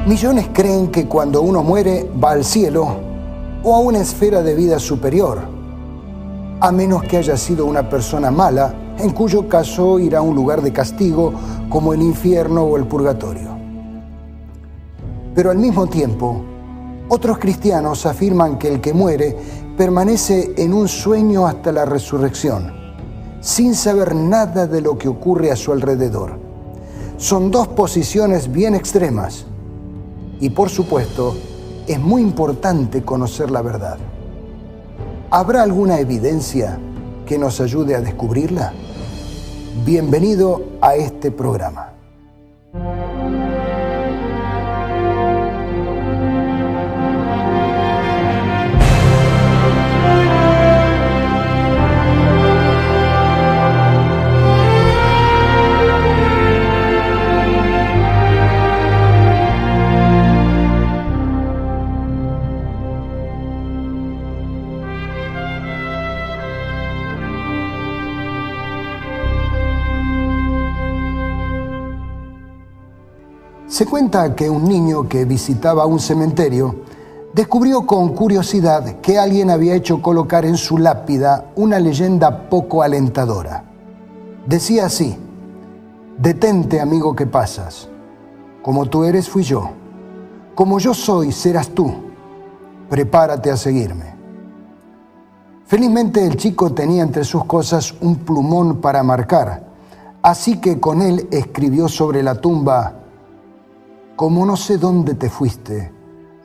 Millones creen que cuando uno muere va al cielo o a una esfera de vida superior, a menos que haya sido una persona mala, en cuyo caso irá a un lugar de castigo como el infierno o el purgatorio. Pero al mismo tiempo, otros cristianos afirman que el que muere permanece en un sueño hasta la resurrección, sin saber nada de lo que ocurre a su alrededor. Son dos posiciones bien extremas y, por supuesto, es muy importante conocer la verdad. ¿Habrá alguna evidencia que nos ayude a descubrirla? Bienvenido a este programa. Se cuenta que un niño que visitaba un cementerio descubrió con curiosidad que alguien había hecho colocar en su lápida una leyenda poco alentadora. Decía así: «Detente, amigo, que pasas. Como tú eres, fui yo. Como yo soy, serás tú. Prepárate a seguirme». Felizmente el chico tenía entre sus cosas un plumón para marcar, así que con él escribió sobre la tumba: «Como no sé dónde te fuiste,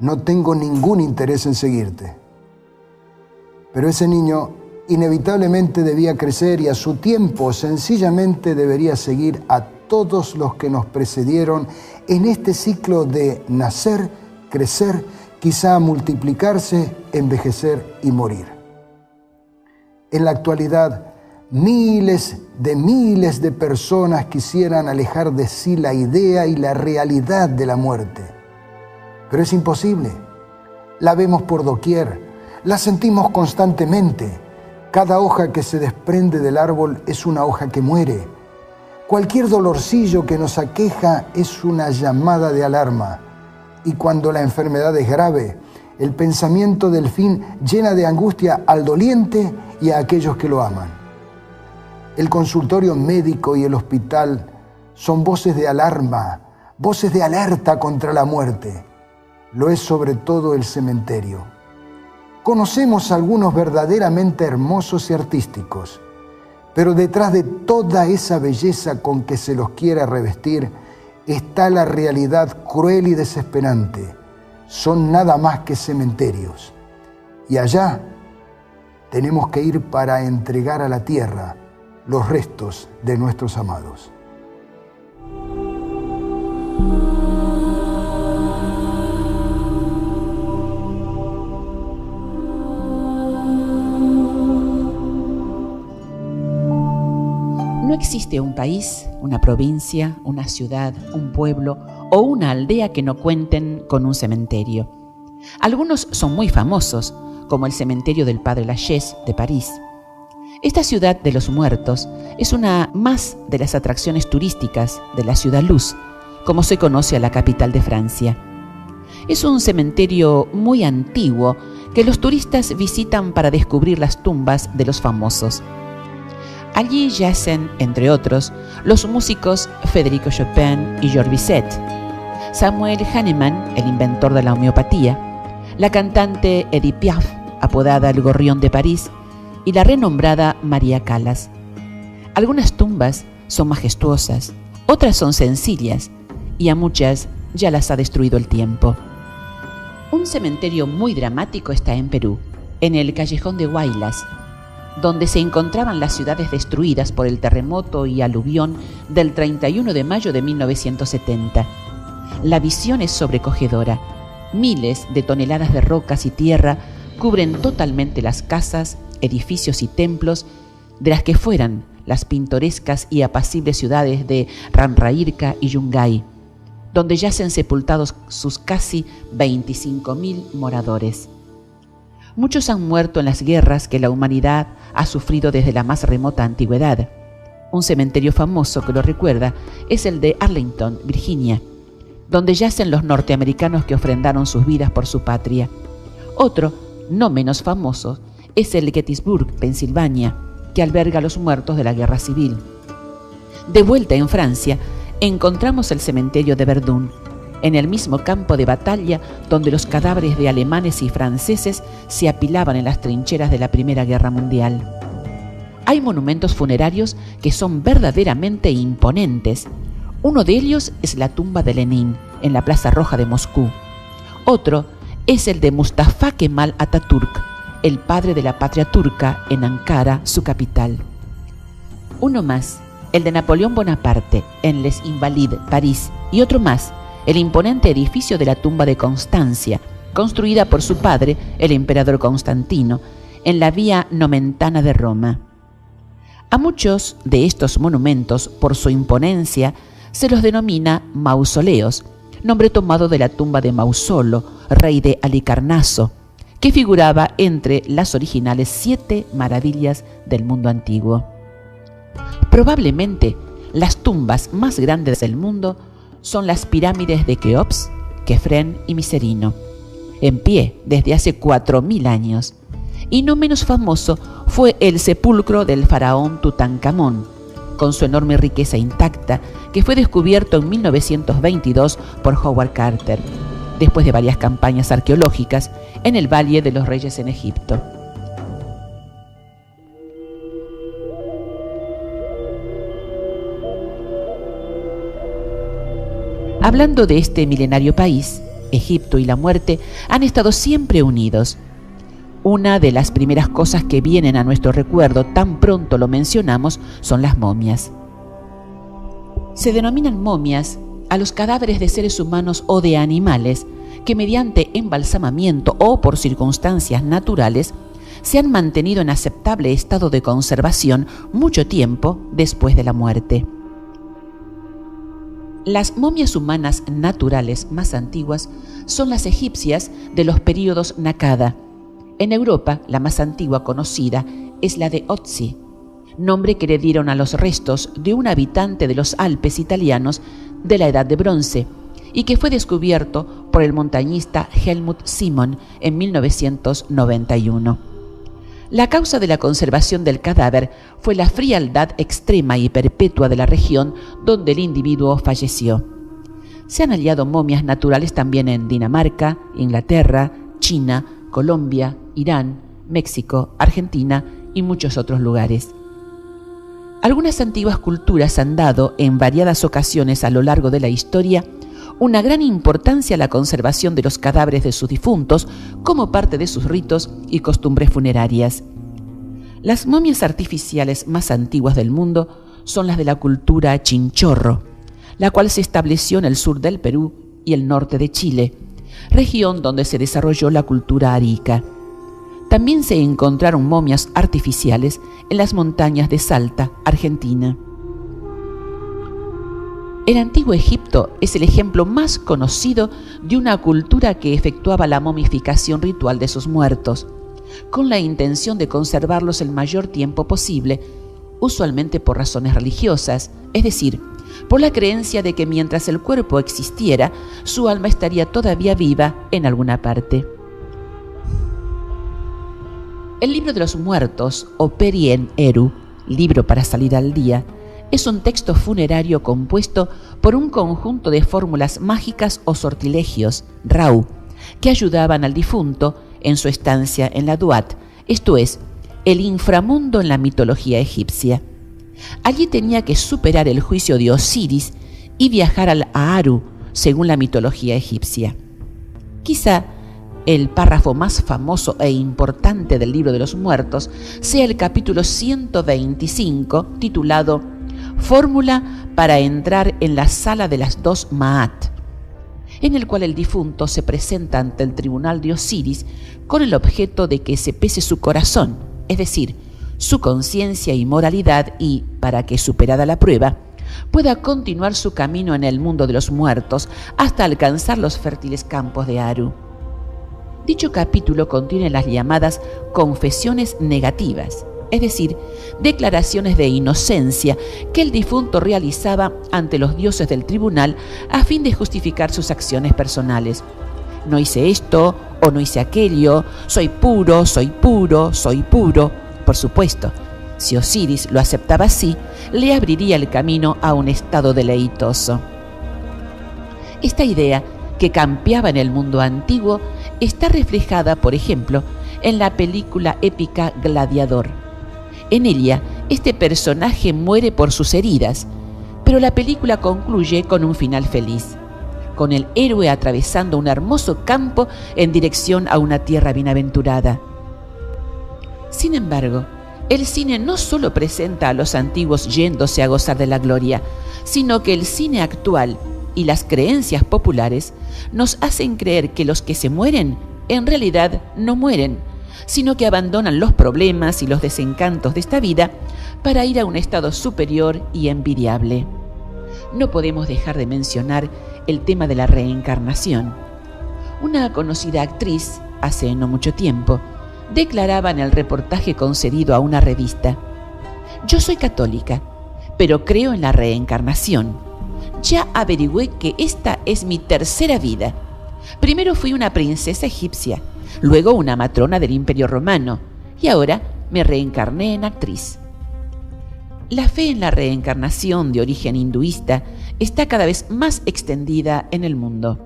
no tengo ningún interés en seguirte». Pero ese niño inevitablemente debía crecer y a su tiempo sencillamente debería seguir a todos los que nos precedieron en este ciclo de nacer, crecer, quizá multiplicarse, envejecer y morir. En la actualidad, miles de personas quisieran alejar de sí la idea y la realidad de la muerte. Pero es imposible. La vemos por doquier, la sentimos constantemente. Cada hoja que se desprende del árbol es una hoja que muere. Cualquier dolorcillo que nos aqueja es una llamada de alarma. Y cuando la enfermedad es grave, el pensamiento del fin llena de angustia al doliente y a aquellos que lo aman. El consultorio médico y el hospital son voces de alarma, voces de alerta contra la muerte. Lo es sobre todo el cementerio. Conocemos algunos verdaderamente hermosos y artísticos, pero detrás de toda esa belleza con que se los quiere revestir está la realidad cruel y desesperante. Son nada más que cementerios. Y allá tenemos que ir para entregar a la tierra los restos de nuestros amados. No existe un país, una provincia, una ciudad, un pueblo o una aldea que no cuenten con un cementerio. Algunos son muy famosos, como el cementerio del Padre Lachaise de París. Esta ciudad de los muertos es una más de las atracciones turísticas de la Ciudad Luz, como se conoce a la capital de Francia. Es un cementerio muy antiguo que los turistas visitan para descubrir las tumbas de los famosos. Allí yacen, entre otros, los músicos Federico Chopin y Georges Bizet, Samuel Hahnemann, el inventor de la homeopatía, la cantante Edith Piaf, apodada el Gorrión de París, y la renombrada María Callas. Algunas tumbas son majestuosas, otras son sencillas, y a muchas ya las ha destruido el tiempo. Un cementerio muy dramático está en Perú, en el Callejón de Huaylas, donde se encontraban las ciudades destruidas por el terremoto y aluvión del 31 de mayo de 1970. La visión es sobrecogedora. Miles de toneladas de rocas y tierra cubren totalmente las casas, edificios y templos de las que fueran las pintorescas y apacibles ciudades de Ranraírca y Yungay, donde yacen sepultados sus casi 25.000 moradores. Muchos han muerto en las guerras que la humanidad ha sufrido desde la más remota antigüedad. Un cementerio famoso que lo recuerda es el de Arlington, Virginia, donde yacen los norteamericanos que ofrendaron sus vidas por su patria. Otro, no menos famoso, es el Gettysburg, Pensilvania, que alberga a los muertos de la Guerra Civil. De vuelta en Francia, encontramos el cementerio de Verdun, en el mismo campo de batalla donde los cadáveres de alemanes y franceses se apilaban en las trincheras de la Primera Guerra Mundial. Hay monumentos funerarios que son verdaderamente imponentes. Uno de ellos es la tumba de Lenin, en la Plaza Roja de Moscú. Otro es el de Mustafa Kemal Atatürk, el padre de la patria turca, en Ankara, su capital. Uno más, el de Napoleón Bonaparte, en Les Invalides, París, y otro más, el imponente edificio de la tumba de Constancia, construida por su padre, el emperador Constantino, en la Vía Nomentana de Roma. A muchos de estos monumentos, por su imponencia, se los denomina mausoleos, nombre tomado de la tumba de Mausolo, rey de Halicarnaso, que figuraba entre las originales 7 maravillas del mundo antiguo. Probablemente las tumbas más grandes del mundo son las pirámides de Keops, Kefren y Miserino, en pie desde hace 4000 años. Y no menos famoso fue el sepulcro del faraón Tutankamón, con su enorme riqueza intacta, que fue descubierto en 1922 por Howard Carter, después de varias campañas arqueológicas en el Valle de los Reyes en Egipto. Hablando de este milenario país, Egipto y la muerte han estado siempre unidos. Una de las primeras cosas que vienen a nuestro recuerdo tan pronto lo mencionamos son las momias. Se denominan momias a los cadáveres de seres humanos o de animales que mediante embalsamamiento o por circunstancias naturales se han mantenido en aceptable estado de conservación mucho tiempo después de la muerte. Las momias humanas naturales más antiguas son las egipcias de los períodos Nakada. En Europa, la más antigua conocida es la de Otzi, nombre que le dieron a los restos de un habitante de los Alpes italianos de la Edad de Bronce y que fue descubierto por el montañista Helmut Simon en 1991. La causa de la conservación del cadáver fue la frialdad extrema y perpetua de la región donde el individuo falleció. Se han hallado momias naturales también en Dinamarca, Inglaterra, China, Colombia, Irán, México, Argentina y muchos otros lugares. Algunas antiguas culturas han dado en variadas ocasiones a lo largo de la historia una gran importancia a la conservación de los cadáveres de sus difuntos como parte de sus ritos y costumbres funerarias. Las momias artificiales más antiguas del mundo son las de la cultura Chinchorro, la cual se estableció en el sur del Perú y el norte de Chile, región donde se desarrolló la cultura arica. También se encontraron momias artificiales en las montañas de Salta, Argentina. El antiguo Egipto es el ejemplo más conocido de una cultura que efectuaba la momificación ritual de sus muertos, con la intención de conservarlos el mayor tiempo posible, usualmente por razones religiosas, es decir, por la creencia de que mientras el cuerpo existiera, su alma estaría todavía viva en alguna parte. El libro de los muertos, o Perien Eru, libro para salir al día, es un texto funerario compuesto por un conjunto de fórmulas mágicas o sortilegios, Rau, que ayudaban al difunto en su estancia en la Duat, esto es, el inframundo en la mitología egipcia. Allí tenía que superar el juicio de Osiris y viajar al Aaru, según la mitología egipcia. Quizá el párrafo más famoso e importante del libro de los muertos sea el capítulo 125, titulado Fórmula para entrar en la sala de las 2 Maat, en el cual el difunto se presenta ante el tribunal de Osiris con el objeto de que se pese su corazón, es decir, su conciencia y moralidad y, para que superada la prueba, pueda continuar su camino en el mundo de los muertos hasta alcanzar los fértiles campos de Aru. Dicho capítulo contiene las llamadas confesiones negativas, es decir, declaraciones de inocencia que el difunto realizaba ante los dioses del tribunal a fin de justificar sus acciones personales. No hice esto o no hice aquello, soy puro, soy puro, soy puro. Por supuesto, si Osiris lo aceptaba así, le abriría el camino a un estado deleitoso. Esta idea, que campeaba en el mundo antiguo, está reflejada, por ejemplo, en la película épica Gladiador. En ella, este personaje muere por sus heridas, pero la película concluye con un final feliz, con el héroe atravesando un hermoso campo en dirección a una tierra bienaventurada. Sin embargo, el cine no solo presenta a los antiguos yéndose a gozar de la gloria, sino que el cine actual y las creencias populares nos hacen creer que los que se mueren en realidad no mueren, sino que abandonan los problemas y los desencantos de esta vida para ir a un estado superior y envidiable. No podemos dejar de mencionar el tema de la reencarnación. Una conocida actriz, hace no mucho tiempo, declaraba en el reportaje concedido a una revista: «Yo soy católica, pero creo en la reencarnación. Ya averigüé que esta es mi tercera vida. Primero fui una princesa egipcia, luego una matrona del Imperio Romano, y ahora me reencarné en actriz». La fe en la reencarnación de origen hinduista está cada vez más extendida en el mundo.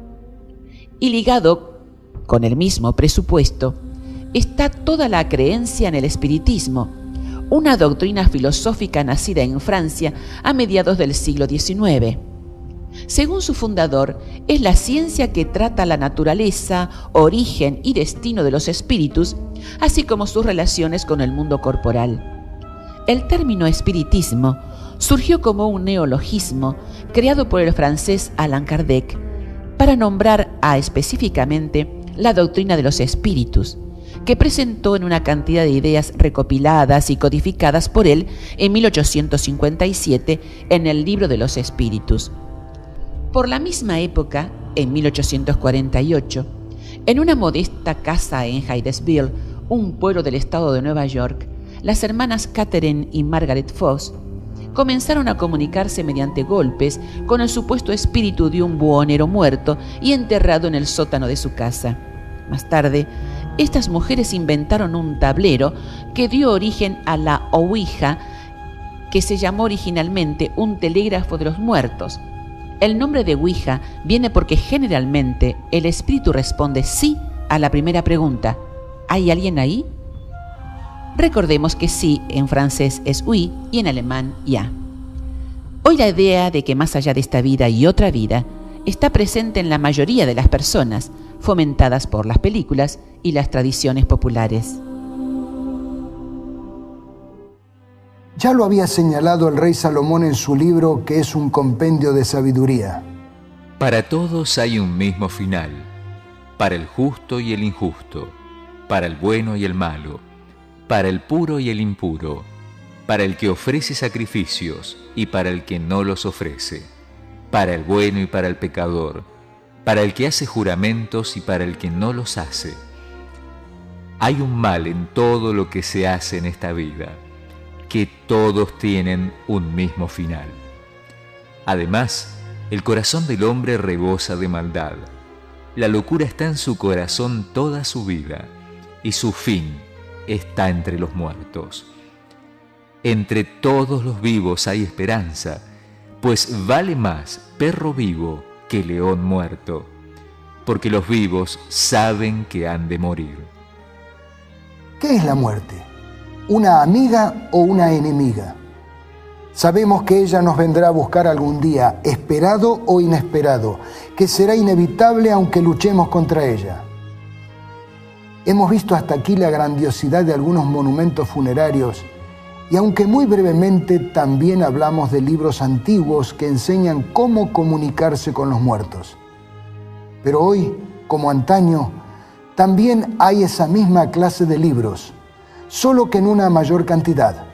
Y ligado con el mismo presupuesto está toda la creencia en el espiritismo, una doctrina filosófica nacida en Francia a mediados del siglo XIX. Según su fundador, es la ciencia que trata la naturaleza, origen y destino de los espíritus, así como sus relaciones con el mundo corporal. El término espiritismo surgió como un neologismo creado por el francés Allan Kardec para nombrar específicamente la doctrina de los espíritus, que presentó en una cantidad de ideas recopiladas y codificadas por él en 1857 en el Libro de los Espíritus. Por la misma época, en 1848, en una modesta casa en Hydesville, un pueblo del estado de Nueva York, las hermanas Catherine y Margaret Foss comenzaron a comunicarse mediante golpes con el supuesto espíritu de un buhonero muerto y enterrado en el sótano de su casa. Más tarde, estas mujeres inventaron un tablero que dio origen a la Ouija, que se llamó originalmente un telégrafo de los muertos. El nombre de Ouija viene porque generalmente el espíritu responde sí a la primera pregunta: ¿hay alguien ahí? Recordemos que sí en francés es oui y en alemán ja. Hoy la idea de que más allá de esta vida y otra vida está presente en la mayoría de las personas, fomentadas por las películas y las tradiciones populares. Ya lo había señalado el rey Salomón en su libro, que es un compendio de sabiduría. Para todos hay un mismo final, para el justo y el injusto, para el bueno y el malo, para el puro y el impuro, para el que ofrece sacrificios y para el que no los ofrece, para el bueno y para el pecador, para el que hace juramentos y para el que no los hace. Hay un mal en todo lo que se hace en esta vida, que todos tienen un mismo final. Además, el corazón del hombre rebosa de maldad. La locura está en su corazón toda su vida, y su fin está entre los muertos. Entre todos los vivos hay esperanza, pues vale más perro vivo que león muerto, porque los vivos saben que han de morir. ¿Qué es la muerte? ¿Una amiga o una enemiga? Sabemos que ella nos vendrá a buscar algún día, esperado o inesperado, que será inevitable aunque luchemos contra ella. Hemos visto hasta aquí la grandiosidad de algunos monumentos funerarios y aunque muy brevemente también hablamos de libros antiguos que enseñan cómo comunicarse con los muertos. Pero hoy, como antaño, también hay esa misma clase de libros, solo que en una mayor cantidad.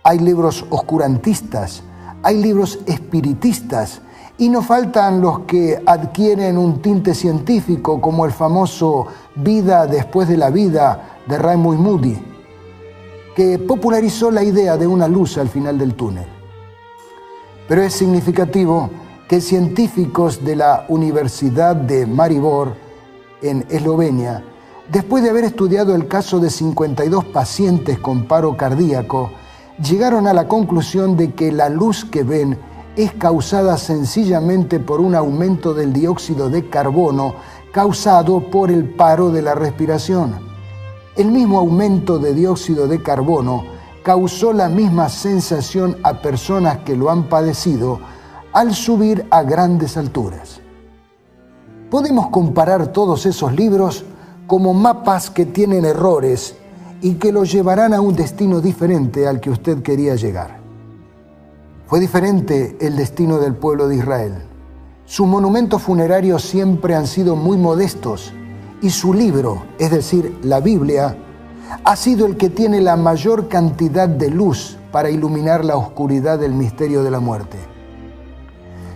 Hay libros oscurantistas, hay libros espiritistas, y no faltan los que adquieren un tinte científico, como el famoso Vida después de la vida de Raymond Moody. que popularizó la idea de una luz al final del túnel. Pero es significativo que científicos de la Universidad de Maribor, en Eslovenia, después de haber estudiado el caso de 52 pacientes con paro cardíaco, llegaron a la conclusión de que la luz que ven es causada sencillamente por un aumento del dióxido de carbono causado por el paro de la respiración. El mismo aumento de dióxido de carbono causó la misma sensación a personas que lo han padecido al subir a grandes alturas. Podemos comparar todos esos libros como mapas que tienen errores y que lo llevarán a un destino diferente al que usted quería llegar. Fue diferente el destino del pueblo de Israel. Sus monumentos funerarios siempre han sido muy modestos y su libro, es decir, la Biblia, ha sido el que tiene la mayor cantidad de luz para iluminar la oscuridad del misterio de la muerte.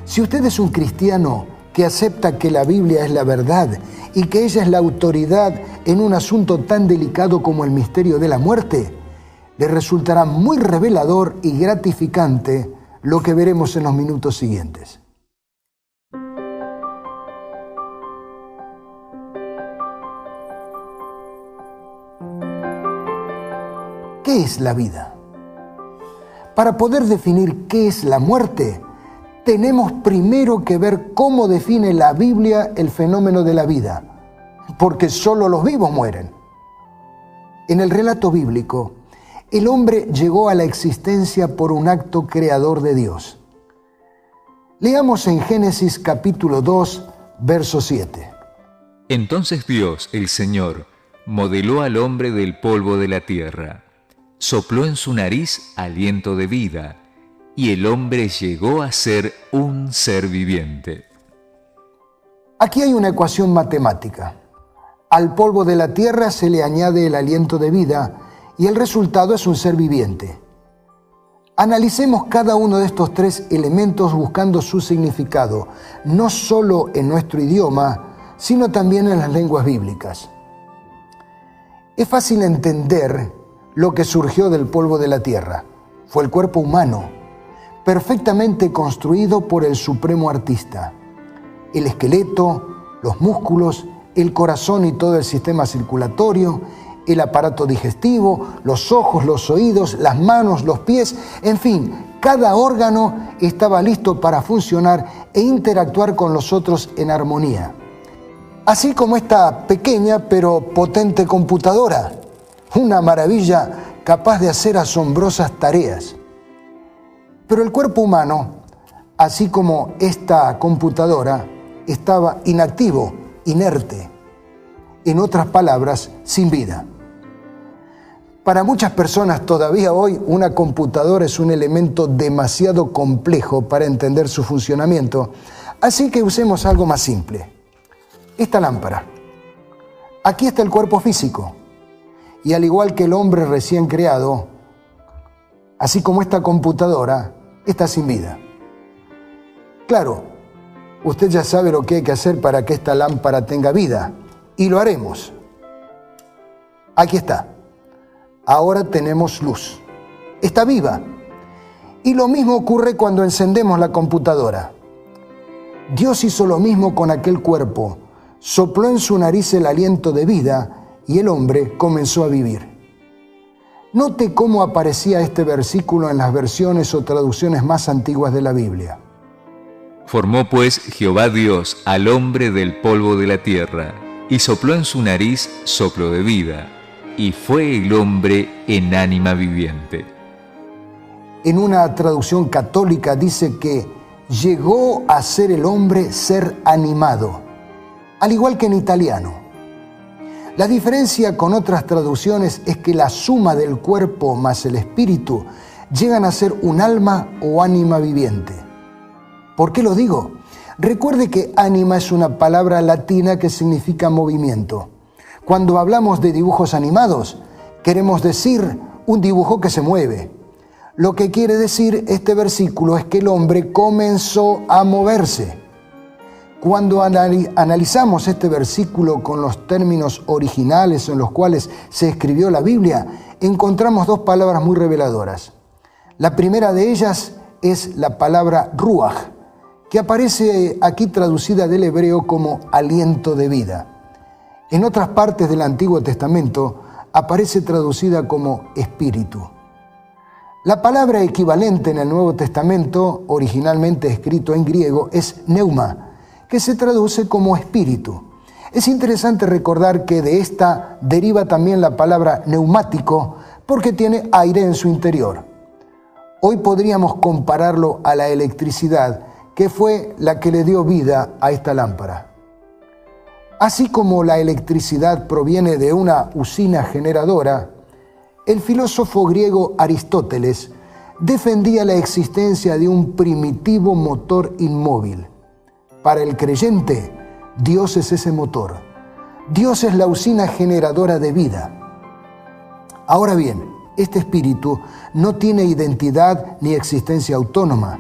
Si usted es un cristiano que acepta que la Biblia es la verdad y que ella es la autoridad en un asunto tan delicado como el misterio de la muerte, le resultará muy revelador y gratificante lo que veremos en los minutos siguientes. ¿Qué es la vida? Para poder definir qué es la muerte, tenemos primero que ver cómo define la Biblia el fenómeno de la vida, porque solo los vivos mueren. En el relato bíblico, el hombre llegó a la existencia por un acto creador de Dios. Leamos en Génesis capítulo 2, verso 7. Entonces Dios, el Señor, modeló al hombre del polvo de la tierra, sopló en su nariz aliento de vida, y el hombre llegó a ser un ser viviente. Aquí hay una ecuación matemática. Al polvo de la tierra se le añade el aliento de vida y el resultado es un ser viviente. Analicemos cada uno de estos tres elementos buscando su significado, no solo en nuestro idioma, sino también en las lenguas bíblicas. Es fácil entender lo que surgió del polvo de la tierra. Fue el cuerpo humano, perfectamente construido por el supremo artista. El esqueleto, los músculos, el corazón y todo el sistema circulatorio, el aparato digestivo, los ojos, los oídos, las manos, los pies, en fin, cada órgano estaba listo para funcionar e interactuar con los otros en armonía. Así como esta pequeña pero potente computadora, una maravilla capaz de hacer asombrosas tareas. Pero el cuerpo humano, así como esta computadora, estaba inactivo, inerte. En otras palabras, sin vida. Para muchas personas todavía hoy una computadora es un elemento demasiado complejo para entender su funcionamiento, así que usemos algo más simple. Esta lámpara. Aquí está el cuerpo físico. Y al igual que el hombre recién creado, así como esta computadora, está sin vida. Claro, usted ya sabe lo que hay que hacer para que esta lámpara tenga vida, y lo haremos. Aquí está. Ahora tenemos luz. Está viva. Y lo mismo ocurre cuando encendemos la computadora. Dios hizo lo mismo con aquel cuerpo. Sopló en su nariz el aliento de vida y el hombre comenzó a vivir. Note cómo aparecía este versículo en las versiones o traducciones más antiguas de la Biblia. Formó pues Jehová Dios al hombre del polvo de la tierra, y sopló en su nariz soplo de vida, y fue el hombre en ánima viviente. En una traducción católica dice que llegó a ser el hombre ser animado, al igual que en italiano. La diferencia con otras traducciones es que la suma del cuerpo más el espíritu llegan a ser un alma o ánima viviente. ¿Por qué lo digo? Recuerde que ánima es una palabra latina que significa movimiento. Cuando hablamos de dibujos animados, queremos decir un dibujo que se mueve. Lo que quiere decir este versículo es que el hombre comenzó a moverse. Cuando analizamos este versículo con los términos originales en los cuales se escribió la Biblia, encontramos dos palabras muy reveladoras. La primera de ellas es la palabra ruaj, que aparece aquí traducida del hebreo como aliento de vida. En otras partes del Antiguo Testamento aparece traducida como espíritu. La palabra equivalente en el Nuevo Testamento, originalmente escrito en griego, es neuma, que se traduce como espíritu. Es interesante recordar que de esta deriva también la palabra neumático, porque tiene aire en su interior. Hoy podríamos compararlo a la electricidad, que fue la que le dio vida a esta lámpara. Así como la electricidad proviene de una usina generadora, el filósofo griego Aristóteles defendía la existencia de un primitivo motor inmóvil. Para el creyente, Dios es ese motor. Dios es la usina generadora de vida. Ahora bien, este espíritu no tiene identidad ni existencia autónoma.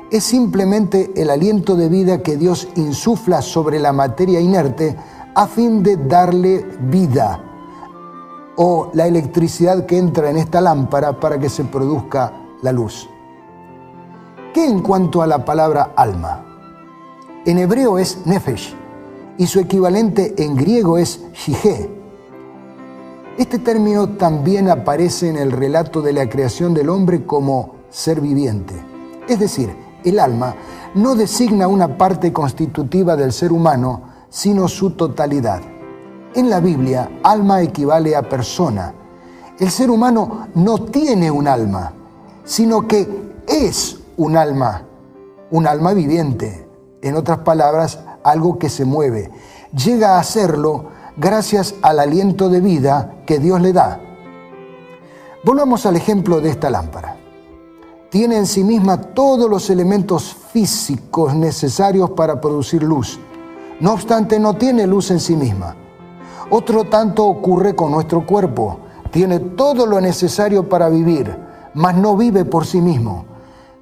Es simplemente el aliento de vida que Dios insufla sobre la materia inerte a fin de darle vida, o la electricidad que entra en esta lámpara para que se produzca la luz. ¿Qué en cuanto a la palabra alma? En hebreo es nefesh y su equivalente en griego es shigé. Este término también aparece en el relato de la creación del hombre como ser viviente. Es decir, el alma no designa una parte constitutiva del ser humano, sino su totalidad. En la Biblia, alma equivale a persona. El ser humano no tiene un alma, sino que es un alma viviente. En otras palabras, algo que se mueve. Llega a serlo gracias al aliento de vida que Dios le da. Volvamos al ejemplo de esta lámpara. Tiene en sí misma todos los elementos físicos necesarios para producir luz. No obstante, no tiene luz en sí misma. Otro tanto ocurre con nuestro cuerpo. Tiene todo lo necesario para vivir, mas no vive por sí mismo.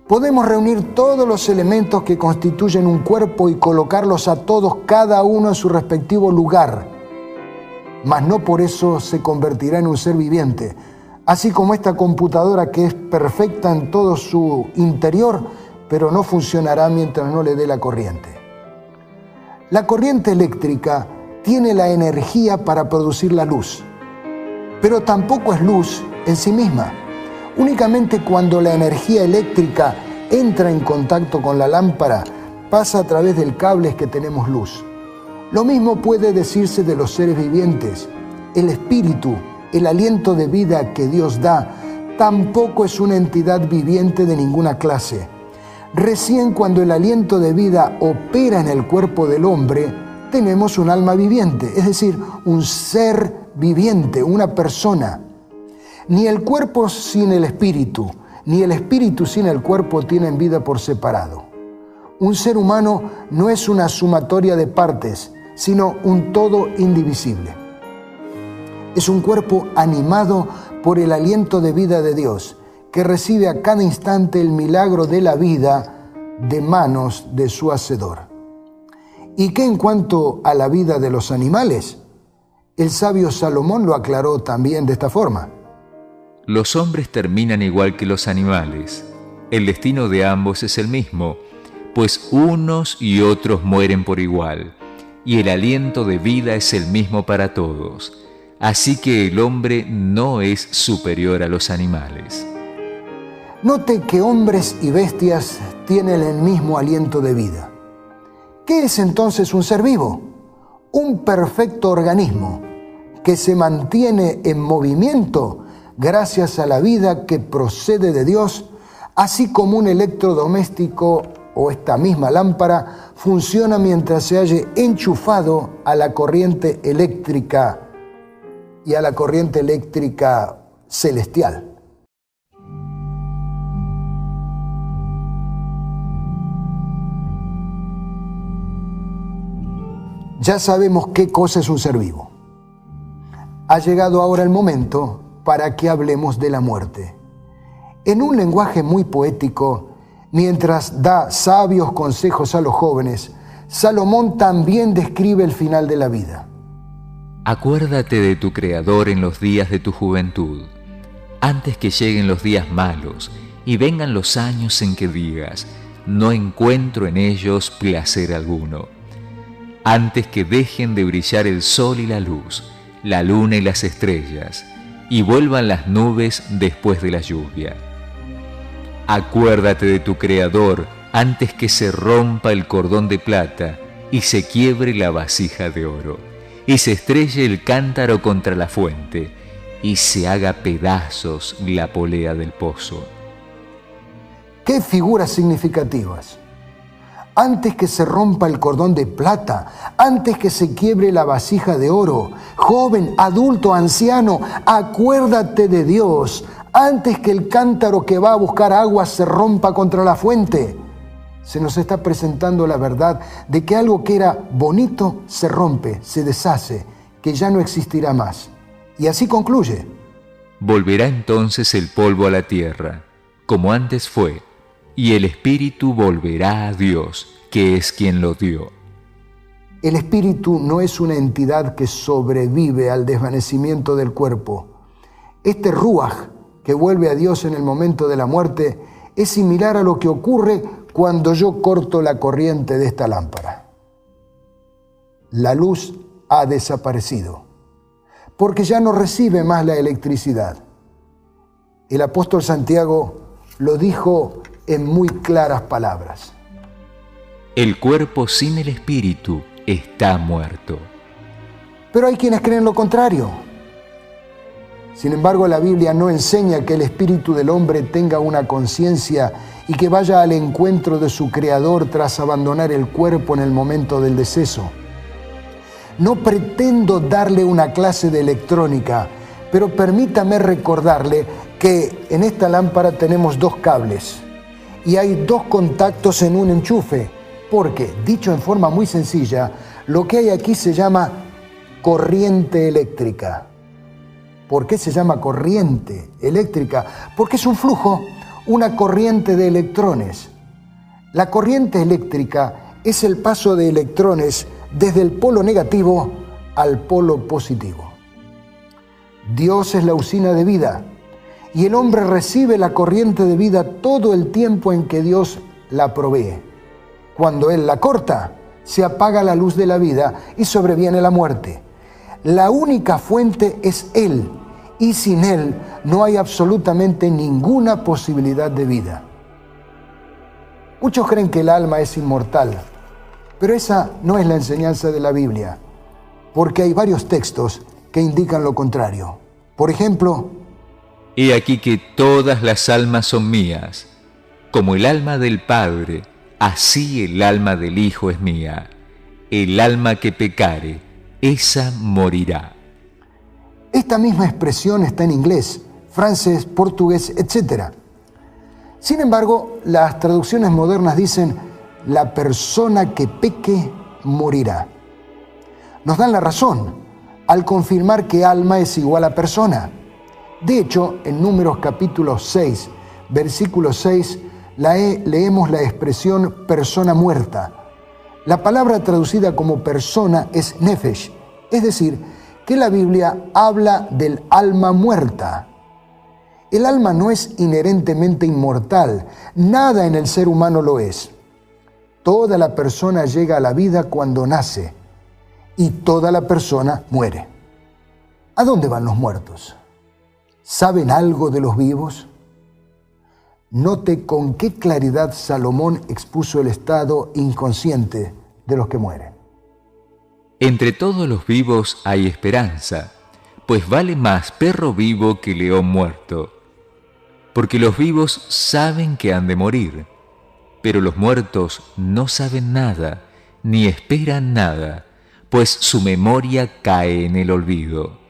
Podemos reunir todos los elementos que constituyen un cuerpo y colocarlos a todos, cada uno en su respectivo lugar, mas no por eso se convertirá en un ser viviente. Así como esta computadora que es perfecta en todo su interior, pero no funcionará mientras no le dé la corriente. La corriente eléctrica tiene la energía para producir la luz, pero tampoco es luz en sí misma. Únicamente cuando la energía eléctrica entra en contacto con la lámpara, pasa a través del cable que tenemos luz. Lo mismo puede decirse de los seres vivientes. El espíritu, el aliento de vida que Dios da, tampoco es una entidad viviente de ninguna clase. Recién cuando el aliento de vida opera en el cuerpo del hombre, tenemos un alma viviente, es decir, un ser viviente, una persona. Ni el cuerpo sin el espíritu, ni el espíritu sin el cuerpo tienen vida por separado. Un ser humano no es una sumatoria de partes, sino un todo indivisible. Es un cuerpo animado por el aliento de vida de Dios, que recibe a cada instante el milagro de la vida de manos de su Hacedor. ¿Y qué en cuanto a la vida de los animales? El sabio Salomón lo aclaró también de esta forma. Los hombres terminan igual que los animales. El destino de ambos es el mismo, pues unos y otros mueren por igual, y el aliento de vida es el mismo para todos. Así que el hombre no es superior a los animales. Note que hombres y bestias tienen el mismo aliento de vida. ¿Qué es entonces un ser vivo? Un perfecto organismo que se mantiene en movimiento gracias a la vida que procede de Dios, así como un electrodoméstico o esta misma lámpara funciona mientras se halle enchufado a la corriente eléctrica y a la corriente eléctrica celestial. Ya sabemos qué cosa es un ser vivo. Ha llegado ahora el momento para que hablemos de la muerte. En un lenguaje muy poético, mientras da sabios consejos a los jóvenes, Salomón también describe el final de la vida. Acuérdate de tu Creador en los días de tu juventud, antes que lleguen los días malos y vengan los años en que digas, no encuentro en ellos placer alguno. Antes que dejen de brillar el sol y la luz, la luna y las estrellas, y vuelvan las nubes después de la lluvia. Acuérdate de tu Creador antes que se rompa el cordón de plata y se quiebre la vasija de oro, y se estrelle el cántaro contra la fuente, y se haga pedazos la polea del pozo. ¡Qué figuras significativas! Antes que se rompa el cordón de plata, antes que se quiebre la vasija de oro, joven, adulto, anciano, acuérdate de Dios, antes que el cántaro que va a buscar agua se rompa contra la fuente. Se nos está presentando la verdad de que algo que era bonito se rompe, se deshace, que ya no existirá más. Y así concluye. Volverá entonces el polvo a la tierra, como antes fue, y el espíritu volverá a Dios, que es quien lo dio. El espíritu no es una entidad que sobrevive al desvanecimiento del cuerpo. Este ruaj que vuelve a Dios en el momento de la muerte es similar a lo que ocurre cuando yo corto la corriente de esta lámpara. La luz ha desaparecido, porque ya no recibe más la electricidad. El apóstol Santiago lo dijo en muy claras palabras. El cuerpo sin el espíritu está muerto. Pero hay quienes creen lo contrario. Sin embargo, la Biblia no enseña que el espíritu del hombre tenga una conciencia y que vaya al encuentro de su Creador tras abandonar el cuerpo en el momento del deceso. No pretendo darle una clase de electrónica, pero permítame recordarle que en esta lámpara tenemos dos cables y hay dos contactos en un enchufe, porque, dicho en forma muy sencilla, lo que hay aquí se llama corriente eléctrica. ¿Por qué se llama corriente eléctrica? Porque es un flujo, una corriente de electrones. La corriente eléctrica es el paso de electrones desde el polo negativo al polo positivo. Dios es la usina de vida y el hombre recibe la corriente de vida todo el tiempo en que Dios la provee. Cuando Él la corta, se apaga la luz de la vida y sobreviene la muerte. La única fuente es Él, y sin Él no hay absolutamente ninguna posibilidad de vida. Muchos creen que el alma es inmortal, pero esa no es la enseñanza de la Biblia, porque hay varios textos que indican lo contrario. Por ejemplo, he aquí que todas las almas son mías, como el alma del Padre, así el alma del Hijo es mía. El alma que pecare, esa morirá. Esta misma expresión está en inglés, francés, portugués, etc. Sin embargo, las traducciones modernas dicen, la persona que peque morirá. Nos dan la razón al confirmar que alma es igual a persona. De hecho, en Números capítulo 6, versículo 6, leemos la expresión persona muerta. La palabra traducida como persona es nefesh, es decir, que la Biblia habla del alma muerta. El alma no es inherentemente inmortal, nada en el ser humano lo es. Toda la persona llega a la vida cuando nace y toda la persona muere. ¿A dónde van los muertos? ¿Saben algo de los vivos? Note con qué claridad Salomón expuso el estado inconsciente de los que mueren. Entre todos los vivos hay esperanza, pues vale más perro vivo que león muerto. Porque los vivos saben que han de morir, pero los muertos no saben nada, ni esperan nada, pues su memoria cae en el olvido.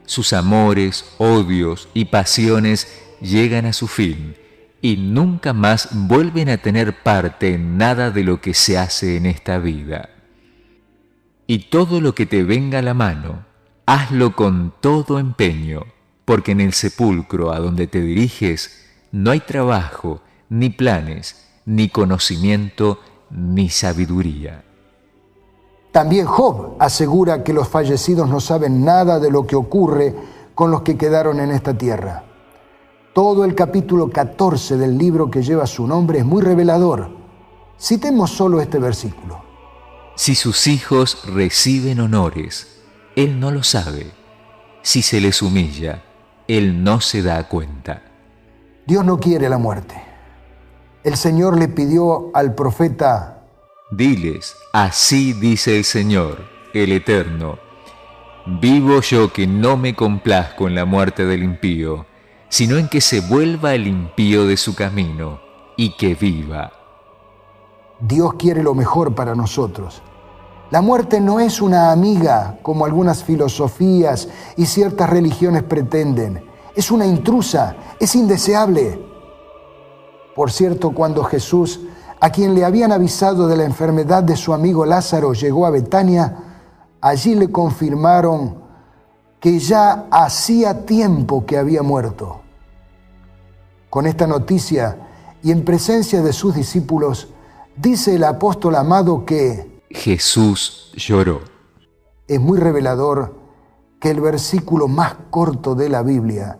Sus amores, odios y pasiones llegan a su fin, y nunca más vuelven a tener parte en nada de lo que se hace en esta vida. Y todo lo que te venga a la mano, hazlo con todo empeño, porque en el sepulcro a donde te diriges no hay trabajo, ni planes, ni conocimiento, ni sabiduría. También Job asegura que los fallecidos no saben nada de lo que ocurre con los que quedaron en esta tierra. Todo el capítulo 14 del libro que lleva su nombre es muy revelador. Citemos solo este versículo. Si sus hijos reciben honores, él no lo sabe. Si se les humilla, él no se da cuenta. Dios no quiere la muerte. El Señor le pidió al profeta: diles, así dice el Señor, el Eterno: vivo yo que no me complazco en la muerte del impío, sino en que se vuelva el impío de su camino y que viva. Dios quiere lo mejor para nosotros. La muerte no es una amiga, como algunas filosofías y ciertas religiones pretenden. Es una intrusa, es indeseable. Por cierto, cuando Jesús, a quien le habían avisado de la enfermedad de su amigo Lázaro, llegó a Betania, allí le confirmaron que ya hacía tiempo que había muerto. Con esta noticia y en presencia de sus discípulos, dice el apóstol amado que Jesús lloró. Es muy revelador que el versículo más corto de la Biblia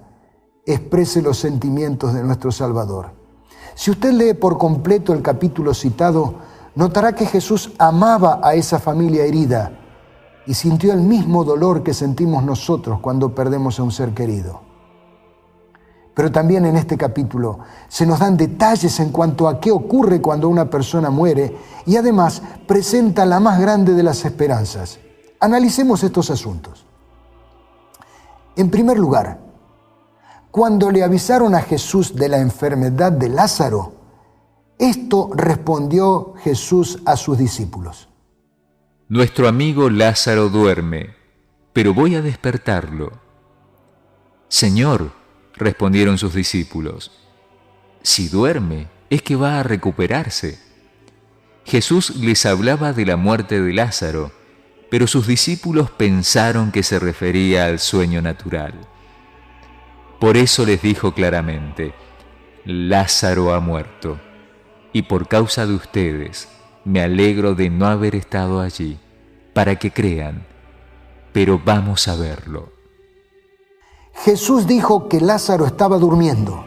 exprese los sentimientos de nuestro Salvador. Si usted lee por completo el capítulo citado, notará que Jesús amaba a esa familia herida y sintió el mismo dolor que sentimos nosotros cuando perdemos a un ser querido. Pero también en este capítulo se nos dan detalles en cuanto a qué ocurre cuando una persona muere y además presenta la más grande de las esperanzas. Analicemos estos asuntos. En primer lugar, cuando le avisaron a Jesús de la enfermedad de Lázaro, esto respondió Jesús a sus discípulos: nuestro amigo Lázaro duerme, pero voy a despertarlo. Señor, respondieron sus discípulos, si duerme, es que va a recuperarse. Jesús les hablaba de la muerte de Lázaro, pero sus discípulos pensaron que se refería al sueño natural. Por eso les dijo claramente: Lázaro ha muerto, y por causa de ustedes me alegro de no haber estado allí, para que crean, pero vamos a verlo. Jesús dijo que Lázaro estaba durmiendo,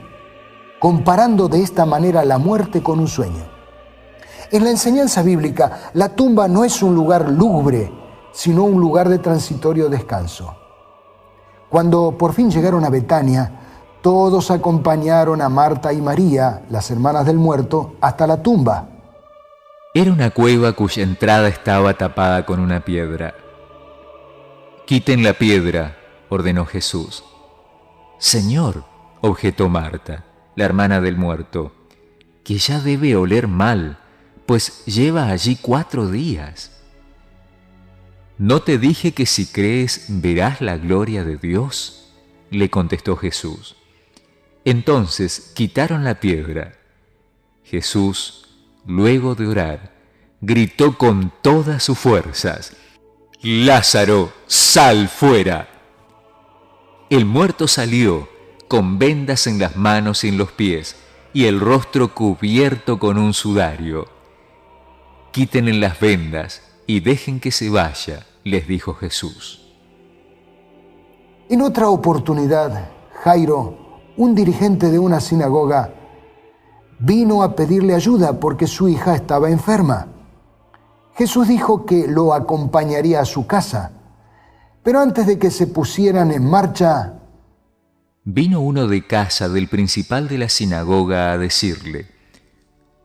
comparando de esta manera la muerte con un sueño. En la enseñanza bíblica, la tumba no es un lugar lúgubre, sino un lugar de transitorio descanso. Cuando por fin llegaron a Betania, todos acompañaron a Marta y María, las hermanas del muerto, hasta la tumba. Era una cueva cuya entrada estaba tapada con una piedra. Quiten la piedra, ordenó Jesús. Señor, objetó Marta, la hermana del muerto, que ya debe oler mal, pues lleva allí 4 días. ¿No te dije que si crees verás la gloria de Dios?, le contestó Jesús. Entonces quitaron la piedra. Jesús, luego de orar, gritó con todas sus fuerzas: Lázaro, sal fuera. El muerto salió, con vendas en las manos y en los pies, y el rostro cubierto con un sudario. Quítenle las vendas y dejen que se vaya, les dijo Jesús. En otra oportunidad, Jairo, un dirigente de una sinagoga, vino a pedirle ayuda porque su hija estaba enferma. Jesús dijo que lo acompañaría a su casa, pero antes de que se pusieran en marcha, vino uno de casa del principal de la sinagoga a decirle: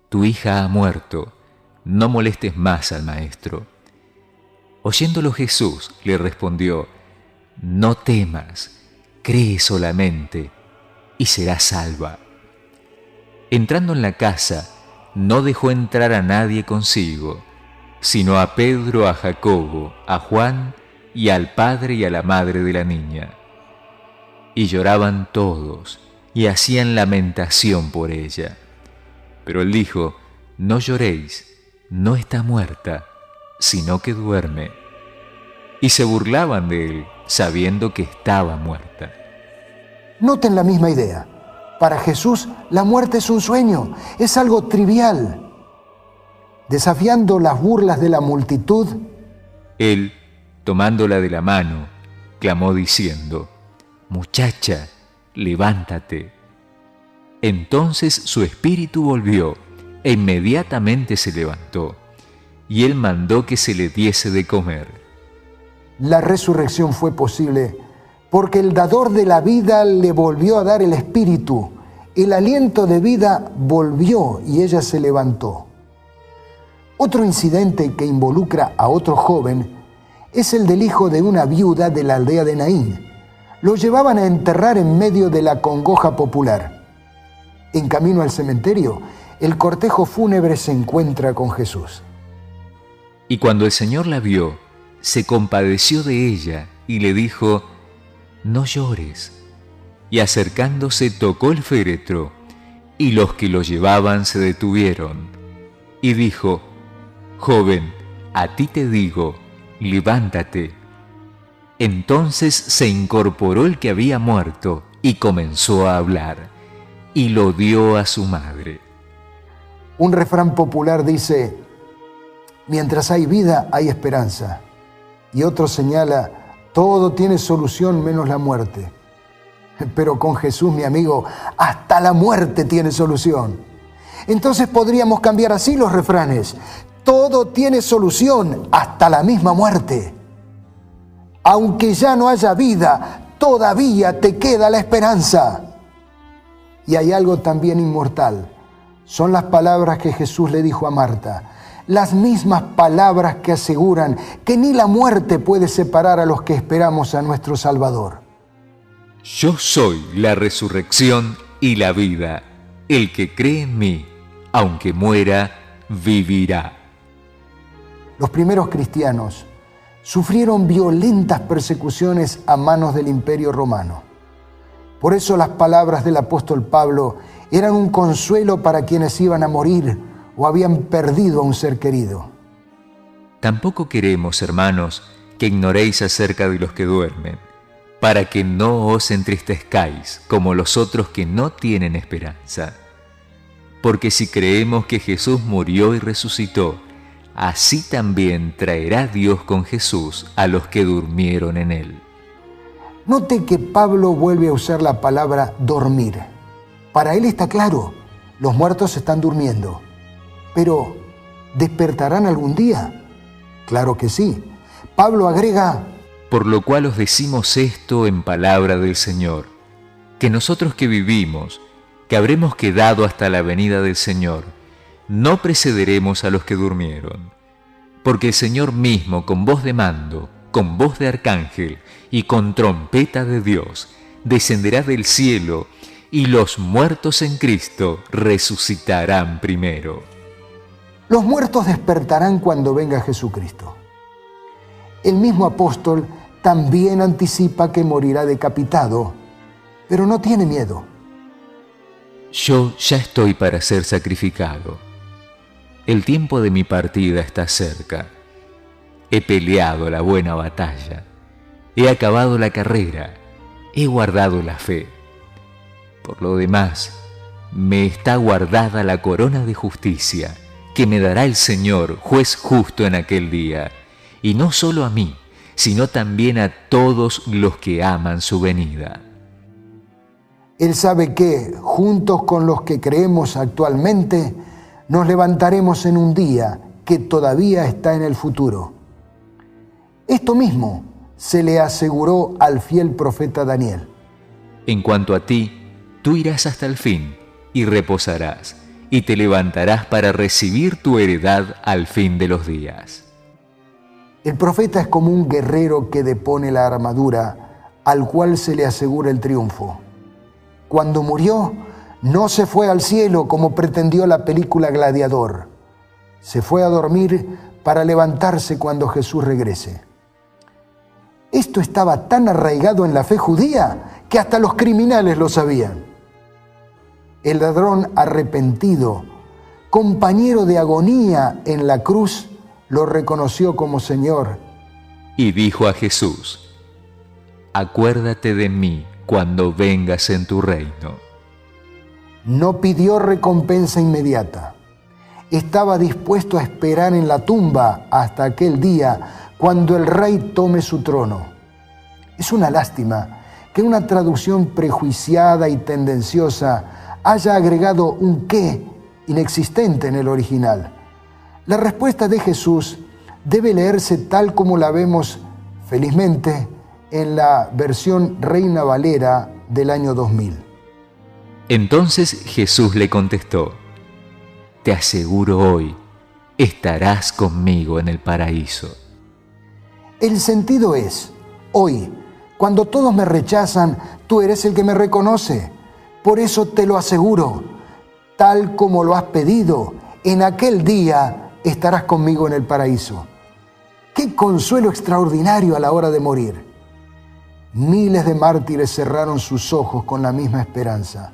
tu hija ha muerto, no molestes más al maestro. Oyéndolo Jesús le respondió: no temas, cree solamente y serás salva. Entrando en la casa, no dejó entrar a nadie consigo, sino a Pedro, a Jacobo, a Juan y al padre y a la madre de la niña. Y lloraban todos y hacían lamentación por ella. Pero él dijo: no lloréis, no está muerta, sino que duerme. Y se burlaban de él, sabiendo que estaba muerta. Noten la misma idea. Para Jesús, la muerte es un sueño, es algo trivial. Desafiando las burlas de la multitud, él, tomándola de la mano, clamó diciendo: muchacha, levántate. Entonces su espíritu volvió, e inmediatamente se levantó, y él mandó que se le diese de comer. La resurrección fue posible porque el dador de la vida le volvió a dar el espíritu. El aliento de vida volvió y ella se levantó. Otro incidente que involucra a otro joven es el del hijo de una viuda de la aldea de Naín. Lo llevaban a enterrar en medio de la congoja popular. En camino al cementerio, el cortejo fúnebre se encuentra con Jesús. Y cuando el Señor la vio, se compadeció de ella y le dijo: «No llores». Y acercándose tocó el féretro, y los que lo llevaban se detuvieron. Y dijo: «Joven, a ti te digo, levántate». Entonces se incorporó el que había muerto y comenzó a hablar, y lo dio a su madre. Un refrán popular dice: mientras hay vida, hay esperanza. Y otro señala: todo tiene solución menos la muerte. Pero con Jesús, mi amigo, hasta la muerte tiene solución. Entonces podríamos cambiar así los refranes: todo tiene solución, hasta la misma muerte. Aunque ya no haya vida, todavía te queda la esperanza. Y hay algo también inmortal. Son las palabras que Jesús le dijo a Marta. Las mismas palabras que aseguran que ni la muerte puede separar a los que esperamos a nuestro Salvador. Yo soy la resurrección y la vida. El que cree en mí, aunque muera, vivirá. Los primeros cristianos sufrieron violentas persecuciones a manos del Imperio Romano. Por eso las palabras del apóstol Pablo eran un consuelo para quienes iban a morir o habían perdido a un ser querido. Tampoco queremos, hermanos, que ignoréis acerca de los que duermen, para que no os entristezcáis como los otros que no tienen esperanza. Porque si creemos que Jesús murió y resucitó, así también traerá Dios con Jesús a los que durmieron en él. Note que Pablo vuelve a usar la palabra dormir. Para él está claro, los muertos están durmiendo. Pero, ¿despertarán algún día? Claro que sí. Pablo agrega: por lo cual os decimos esto en palabra del Señor, que nosotros que vivimos, que habremos quedado hasta la venida del Señor, no precederemos a los que durmieron. Porque el Señor mismo, con voz de mando, con voz de arcángel y con trompeta de Dios, descenderá del cielo, y los muertos en Cristo resucitarán primero. Los muertos despertarán cuando venga Jesucristo. El mismo apóstol también anticipa que morirá decapitado, pero no tiene miedo. Yo ya estoy para ser sacrificado. El tiempo de mi partida está cerca. He peleado la buena batalla. He acabado la carrera. He guardado la fe. Por lo demás, me está guardada la corona de justicia, que me dará el Señor, juez justo en aquel día, y no solo a mí, sino también a todos los que aman su venida. Él sabe que, juntos con los que creemos actualmente, nos levantaremos en un día que todavía está en el futuro. Esto mismo se le aseguró al fiel profeta Daniel. En cuanto a ti, tú irás hasta el fin y reposarás, y te levantarás para recibir tu heredad al fin de los días. El profeta es como un guerrero que depone la armadura, al cual se le asegura el triunfo. Cuando murió, no se fue al cielo como pretendió la película Gladiador. Se fue a dormir para levantarse cuando Jesús regrese. Esto estaba tan arraigado en la fe judía que hasta los criminales lo sabían. El ladrón arrepentido, compañero de agonía en la cruz, lo reconoció como Señor. Y dijo a Jesús: acuérdate de mí cuando vengas en tu reino. No pidió recompensa inmediata. Estaba dispuesto a esperar en la tumba hasta aquel día cuando el rey tome su trono. Es una lástima que una traducción prejuiciada y tendenciosa haya agregado un qué inexistente en el original. La respuesta de Jesús debe leerse tal como la vemos, felizmente, en la versión Reina Valera del año 2000. Entonces Jesús le contestó: te aseguro hoy, estarás conmigo en el paraíso. El sentido es: hoy, cuando todos me rechazan, tú eres el que me reconoce. Por eso te lo aseguro, tal como lo has pedido, en aquel día estarás conmigo en el paraíso. ¡Qué consuelo extraordinario a la hora de morir! Miles de mártires cerraron sus ojos con la misma esperanza.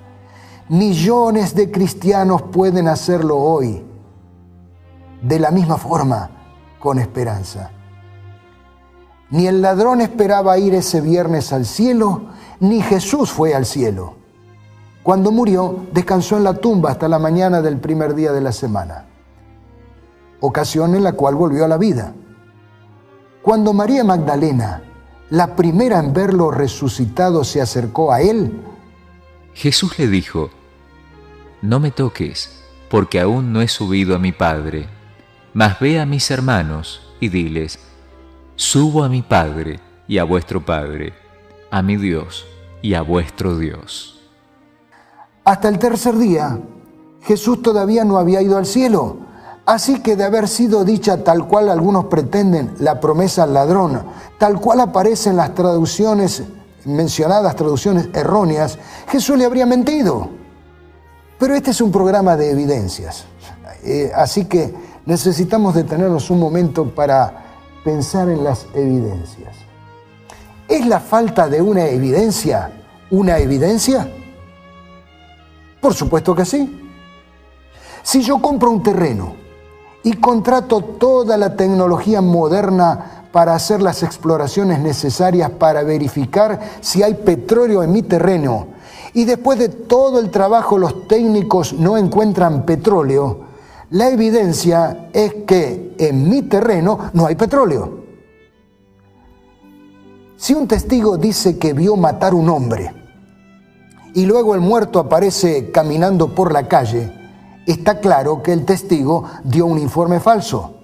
Millones de cristianos pueden hacerlo hoy, de la misma forma, con esperanza. Ni el ladrón esperaba ir ese viernes al cielo, ni Jesús fue al cielo. Cuando murió, descansó en la tumba hasta la mañana del primer día de la semana, ocasión en la cual volvió a la vida. Cuando María Magdalena, la primera en verlo resucitado, se acercó a él, Jesús le dijo: no me toques, porque aún no he subido a mi Padre, mas ve a mis hermanos y diles: subo a mi Padre y a vuestro Padre, a mi Dios y a vuestro Dios. Hasta el tercer día, Jesús todavía no había ido al cielo, así que de haber sido dicha tal cual algunos pretenden la promesa al ladrón, tal cual aparece en las traducciones mencionadas, traducciones erróneas, Jesús le habría mentido. Pero este es un programa de evidencias, así que necesitamos detenernos un momento para pensar en las evidencias. ¿Es la falta de una evidencia una evidencia? Por supuesto que sí. Si yo compro un terreno y contrato toda la tecnología moderna para hacer las exploraciones necesarias para verificar si hay petróleo en mi terreno, y después de todo el trabajo los técnicos no encuentran petróleo, la evidencia es que en mi terreno no hay petróleo. Si un testigo dice que vio matar un hombre y luego el muerto aparece caminando por la calle, está claro que el testigo dio un informe falso.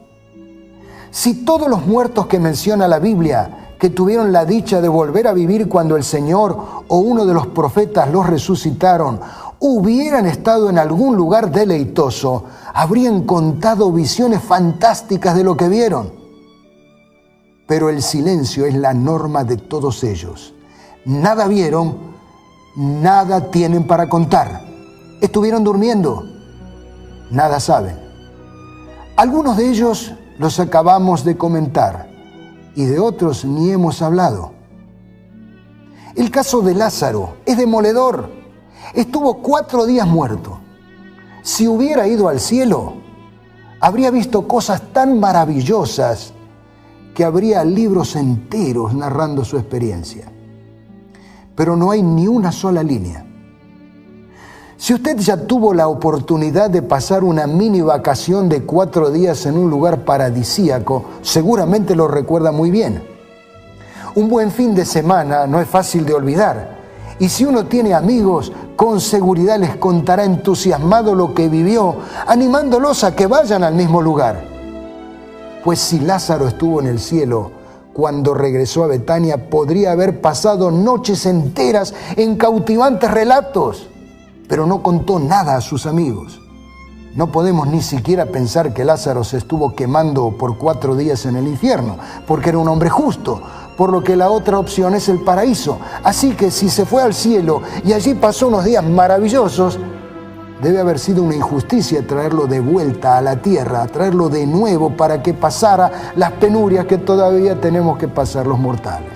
Si todos los muertos que menciona la Biblia, que tuvieron la dicha de volver a vivir cuando el Señor o uno de los profetas los resucitaron, hubieran estado en algún lugar deleitoso, habrían contado visiones fantásticas de lo que vieron. Pero el silencio es la norma de todos ellos. Nada vieron, nada tienen para contar. Estuvieron durmiendo, nada saben. Algunos de ellos los acabamos de comentar y de otros ni hemos hablado. El caso de Lázaro es demoledor. Estuvo 4 días muerto. Si hubiera ido al cielo, habría visto cosas tan maravillosas que habría libros enteros narrando su experiencia. Pero no hay ni una sola línea. Si usted ya tuvo la oportunidad de pasar una mini vacación de 4 días en un lugar paradisíaco, seguramente lo recuerda muy bien. Un buen fin de semana no es fácil de olvidar. Y si uno tiene amigos, con seguridad les contará entusiasmado lo que vivió, animándolos a que vayan al mismo lugar. Pues si Lázaro estuvo en el cielo, cuando regresó a Betania, podría haber pasado noches enteras en cautivantes relatos, pero no contó nada a sus amigos. No podemos ni siquiera pensar que Lázaro se estuvo quemando por 4 días en el infierno, porque era un hombre justo, por lo que la otra opción es el paraíso. Así que si se fue al cielo y allí pasó unos días maravillosos, debe haber sido una injusticia traerlo de vuelta a la tierra, traerlo de nuevo para que pasara las penurias que todavía tenemos que pasar los mortales.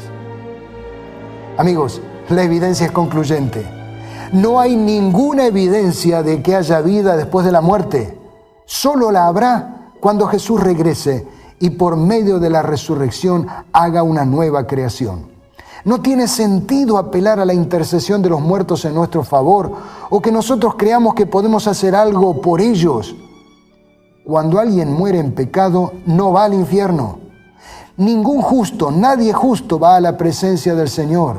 Amigos, la evidencia es concluyente. No hay ninguna evidencia de que haya vida después de la muerte. Solo la habrá cuando Jesús regrese y por medio de la resurrección haga una nueva creación. No tiene sentido apelar a la intercesión de los muertos en nuestro favor o que nosotros creamos que podemos hacer algo por ellos. Cuando alguien muere en pecado, no va al infierno. Ningún justo, nadie justo va a la presencia del Señor.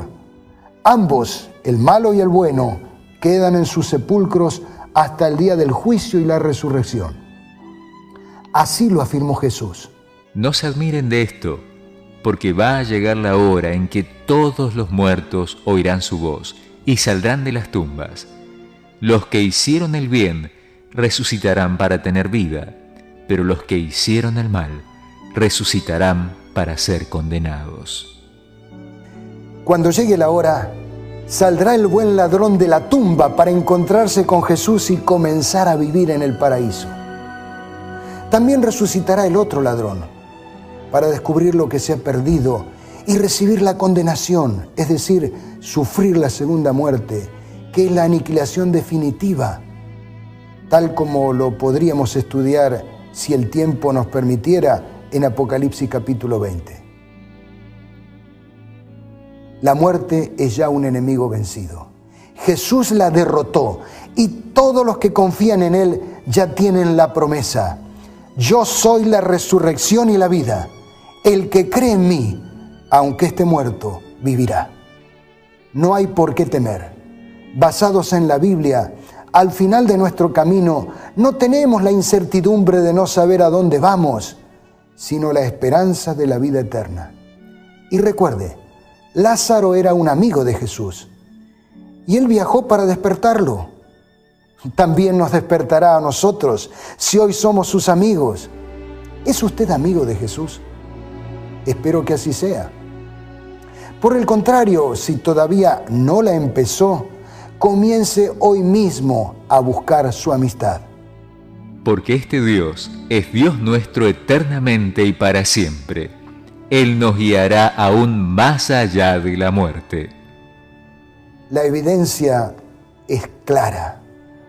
Ambos, el malo y el bueno, quedan en sus sepulcros hasta el día del juicio y la resurrección. Así lo afirmó Jesús. No se admiren de esto, porque va a llegar la hora en que todos los muertos oirán su voz y saldrán de las tumbas. Los que hicieron el bien resucitarán para tener vida, pero los que hicieron el mal resucitarán para ser condenados. Cuando llegue la hora, saldrá el buen ladrón de la tumba para encontrarse con Jesús y comenzar a vivir en el paraíso. También resucitará el otro ladrón para descubrir lo que se ha perdido y recibir la condenación, es decir, sufrir la segunda muerte, que es la aniquilación definitiva, tal como lo podríamos estudiar si el tiempo nos permitiera en Apocalipsis capítulo 20. La muerte es ya un enemigo vencido. Jesús la derrotó y todos los que confían en Él ya tienen la promesa. Yo soy la resurrección y la vida. El que cree en mí, aunque esté muerto, vivirá. No hay por qué temer. Basados en la Biblia, al final de nuestro camino no tenemos la incertidumbre de no saber a dónde vamos, sino la esperanza de la vida eterna. Y recuerde, Lázaro era un amigo de Jesús y Él viajó para despertarlo. También nos despertará a nosotros si hoy somos sus amigos. ¿Es usted amigo de Jesús? Espero que así sea. Por el contrario, si todavía no la empezó, comience hoy mismo a buscar su amistad. Porque este Dios es Dios nuestro eternamente y para siempre. Él nos guiará aún más allá de la muerte. La evidencia es clara.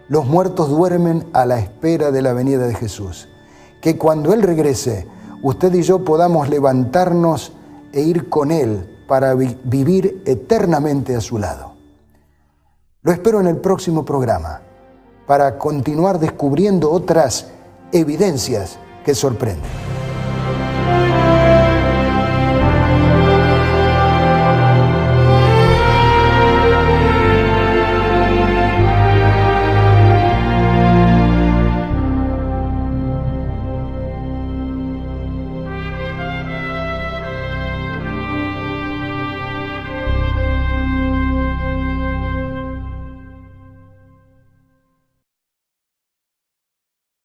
Los muertos duermen a la espera de la venida de Jesús. Que cuando Él regrese, usted y yo podamos levantarnos e ir con Él para vivir eternamente a su lado. Lo espero en el próximo programa para continuar descubriendo otras evidencias que sorprenden.